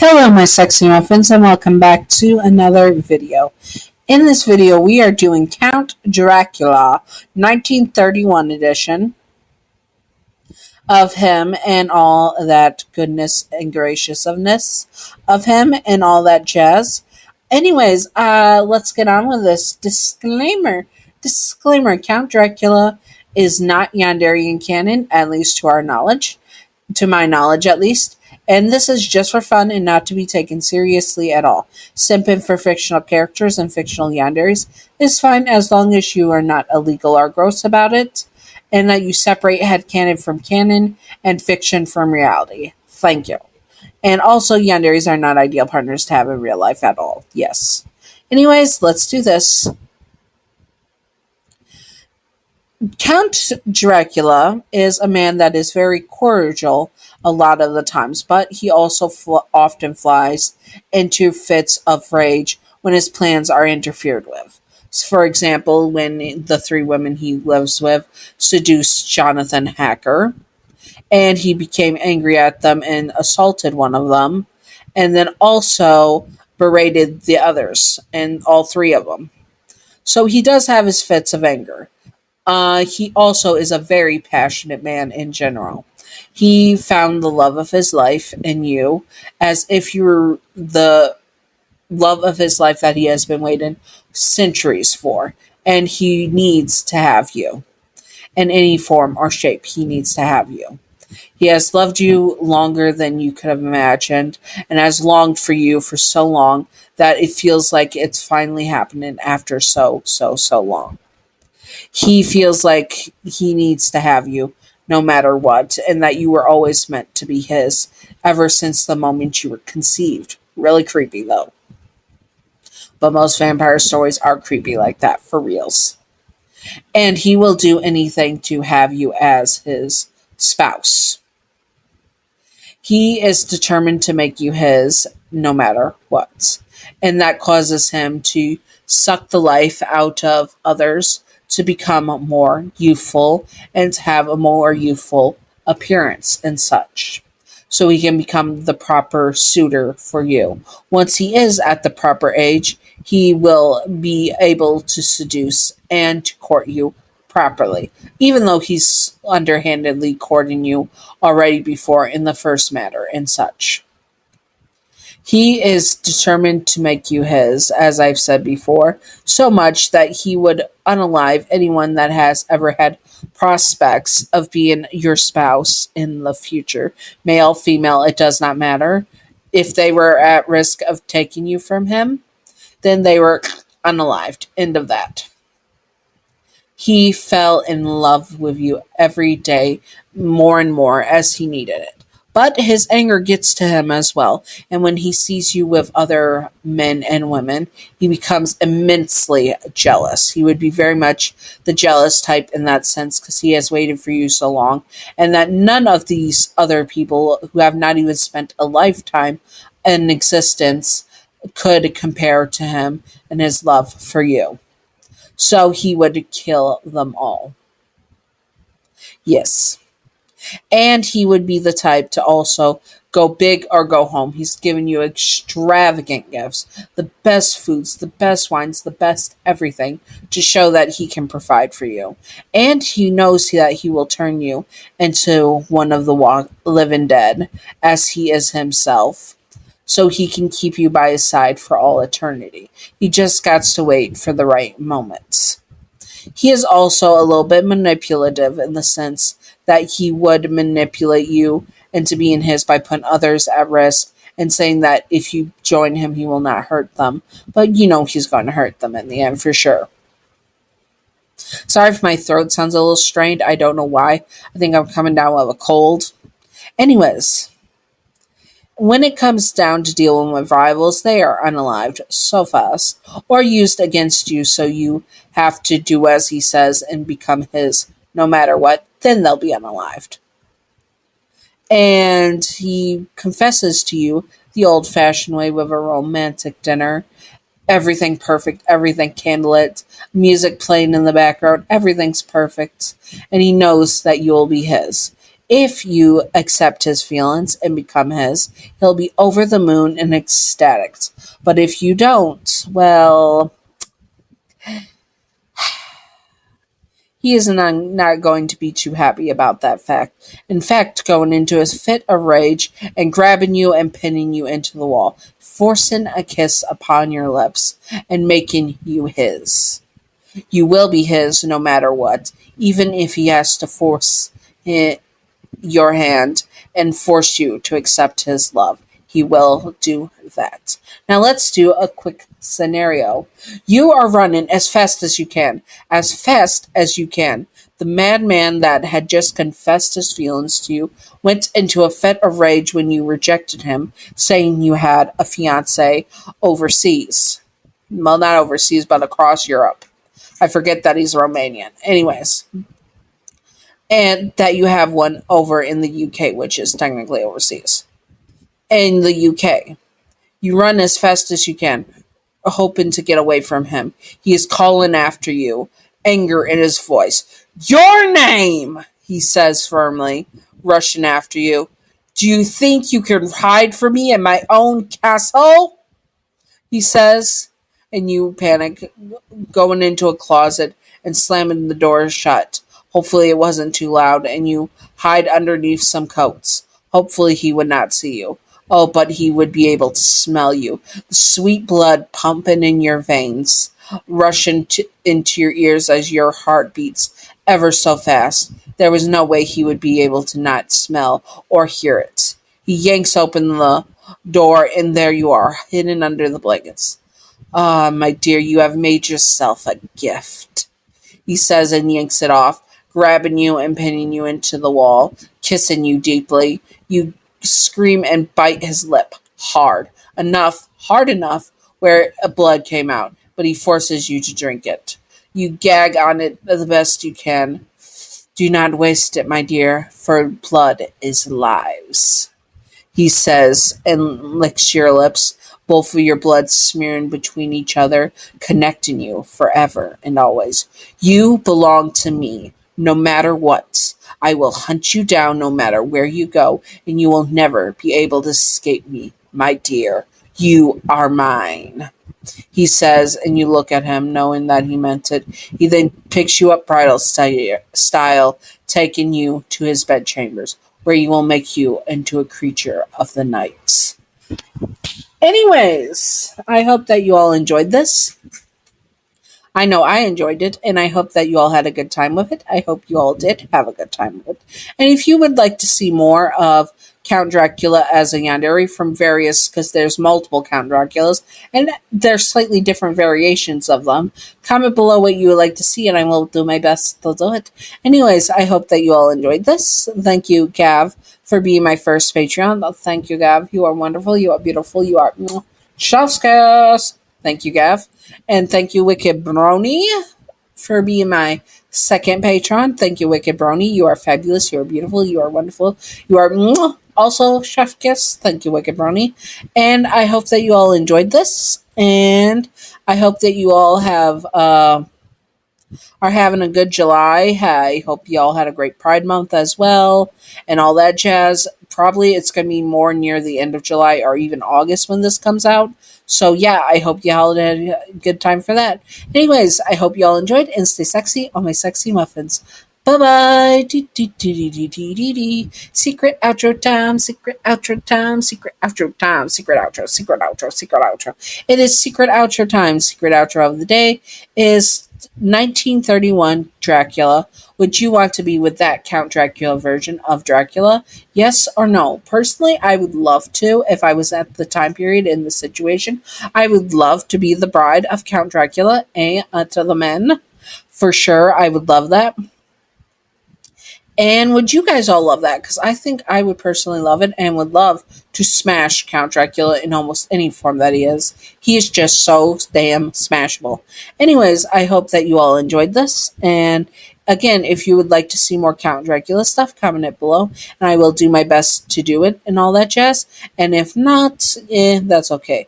Hello, my sexy muffins, and welcome back to another video. In this video, we are doing Count Dracula, 1931 edition of him and all that goodness and graciousness of him and all that jazz. Anyways, let's get on with this disclaimer. Disclaimer: Count Dracula is not Yandere canon, at least to our knowledge. To my knowledge, at least. And this is just for fun and not to be taken seriously at all. Simping for fictional characters and fictional yanderes is fine as long as you are not illegal or gross about it, and that you separate headcanon from canon and fiction from reality. Thank you. And also, yanderes are not ideal partners to have in real life at all. Yes. Anyways, let's do this. Count Dracula is a man that is very cordial a lot of the times, but he also often flies into fits of rage when his plans are interfered with. For example, when the three women he lives with seduced Jonathan Hacker, and he became angry at them and assaulted one of them, and then also berated the others, and all three of them. So he does have his fits of anger. He also is a very passionate man in general. He found the love of his life in you, as if you were the love of his life that he has been waiting centuries for, and he needs to have you. In any form or shape, he needs to have you. He has loved you longer than you could have imagined, and has longed for you for so long that it feels like it's finally happening after so long. He feels like he needs to have you no matter what, and that you were always meant to be his ever since the moment you were conceived. Really creepy, though. But most vampire stories are creepy like that, for reals. And he will do anything to have you as his spouse. He is determined to make you his no matter what. And that causes him to suck the life out of others to become more youthful and to have a more youthful appearance and such. So he can become the proper suitor for you. Once he is at the proper age, he will be able to seduce and to court you properly, even though he's underhandedly courting you already before in the first matter and such. He is determined to make you his, as I've said before, so much that he would unalive anyone that has ever had prospects of being your spouse in the future. Male, female, it does not matter. If they were at risk of taking you from him, then they were unalived. End of that. He fell in love with you every day more and more as he needed it. But his anger gets to him as well, and when he sees you with other men and women, he becomes immensely jealous. He would be very much the jealous type in that sense because he has waited for you so long, and that none of these other people who have not even spent a lifetime in existence could compare to him and his love for you. So he would kill them all. Yes. And he would be the type to also go big or go home. He's given you extravagant gifts, the best foods, the best wines, the best everything to show that he can provide for you. And he knows that he will turn you into one of the living dead, as he is himself, so he can keep you by his side for all eternity. He just got to wait for the right moments. He is also a little bit manipulative in the sense that he would manipulate you into being his by putting others at risk and saying that if you join him, he will not hurt them. But you know he's going to hurt them in the end for sure. Sorry if my throat sounds a little strained. I don't know why. I think I'm coming down with a cold. Anyways, when it comes down to dealing with rivals, they are unalived so fast or used against you, so you have to do as he says and become his no matter what, then they'll be unalived. And he confesses to you the old-fashioned way with a romantic dinner. Everything perfect, everything candlelit, music playing in the background, everything's perfect. And he knows that you'll be his. If you accept his feelings and become his, he'll be over the moon and ecstatic. But if you don't, well, he is not going to be too happy about that fact. In fact, going into a fit of rage and grabbing you and pinning you into the wall, forcing a kiss upon your lips and making you his. You will be his no matter what, even if he has to force your hand and force you to accept his love. He will do that. Now let's do a quick scenario. You are running as fast as you can. The madman that had just confessed his feelings to you went into a fit of rage when you rejected him, saying you had a fiance overseas. Well, not overseas, but across Europe. I forget that he's Romanian. Anyways, and that you have one over in the UK, which is technically overseas. In the UK, you run as fast as you can, hoping to get away from him. He is calling after you, anger in his voice. Your name, he says firmly, rushing after you. Do you think you can hide from me in my own castle? He says, and you panic, going into a closet and slamming the door shut. Hopefully, it wasn't too loud, and you hide underneath some coats. Hopefully, he would not see you. Oh, but he would be able to smell you. The sweet blood pumping in your veins, rushing into your ears as your heart beats ever so fast. There was no way he would be able to not smell or hear it. He yanks open the door, and there you are, hidden under the blankets. Ah, my dear, you have made yourself a gift, he says and yanks it off, grabbing you and pinning you into the wall, kissing you deeply. You scream and bite his lip hard enough, where blood came out, but he forces you to drink it. You gag on it the best you can. Do not waste it, my dear, for blood is lives, he says, and licks your lips, both of your blood smearing between each other, connecting you forever and always. You belong to me, no matter what. I will hunt you down no matter where you go, and you will never be able to escape me, my dear. You are mine, he says, and you look at him, knowing that he meant it. He then picks you up bridal style, taking you to his bedchambers, where he will make you into a creature of the night. Anyways, I hope that you all enjoyed this. I know I enjoyed it, and I hope that you all had a good time with it. I hope you all did have a good time with it. And if you would like to see more of Count Dracula as a Yandere from various, because there's multiple Count Draculas, and there's slightly different variations of them, comment below what you would like to see, and I will do my best to do it. Anyways, I hope that you all enjoyed this. Thank you, Gav, for being my first Patreon. Thank you, Gav. You are wonderful. You are beautiful. You are chef's. Thank you, Gav. And thank you, Wicked Brony, for being my second patron. Thank you, Wicked Brony. You are fabulous. You are beautiful. You are wonderful. You are also Chef Kiss. Thank you, Wicked Brony. And I hope that you all enjoyed this. And I hope that you all are having a good July. I hope you all had a great Pride Month as well and all that jazz. Probably it's going to be more near the end of July or even August when this comes out. So yeah, I hope you all had a good time for that. Anyways, I hope you all enjoyed and stay sexy on my sexy muffins. Bye bye. Secret outro time. Secret outro time. Secret outro time. Secret outro. Secret outro. Secret outro. It is secret outro time. Secret outro of the day is 1931 Dracula. Would you want to be with that Count Dracula version of Dracula? Yes or no? Personally, I would love to. If I was at the time period in the situation, I would love to be the bride of Count Dracula to the men. For sure, I would love that. And would you guys all love that? Because I think I would personally love it and would love to smash Count Dracula in almost any form that he is. He is just so damn smashable. Anyways, I hope that you all enjoyed this. And again, if you would like to see more Count Dracula stuff, comment it below. And I will do my best to do it and all that jazz. And if not, that's okay.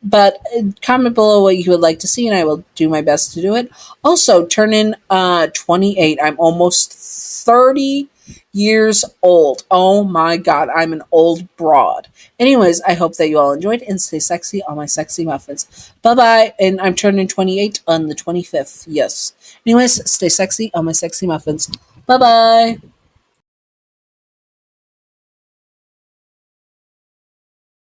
But comment below what you would like to see, and I will do my best to do it. Also, turn in 28. I'm almost 30 years old. Oh my god, I'm an old broad. Anyways, I hope that you all enjoyed and stay sexy on my sexy muffins. Bye bye. And I'm turning 28 on the 25th. Yes. Anyways, stay sexy on my sexy muffins. Bye bye.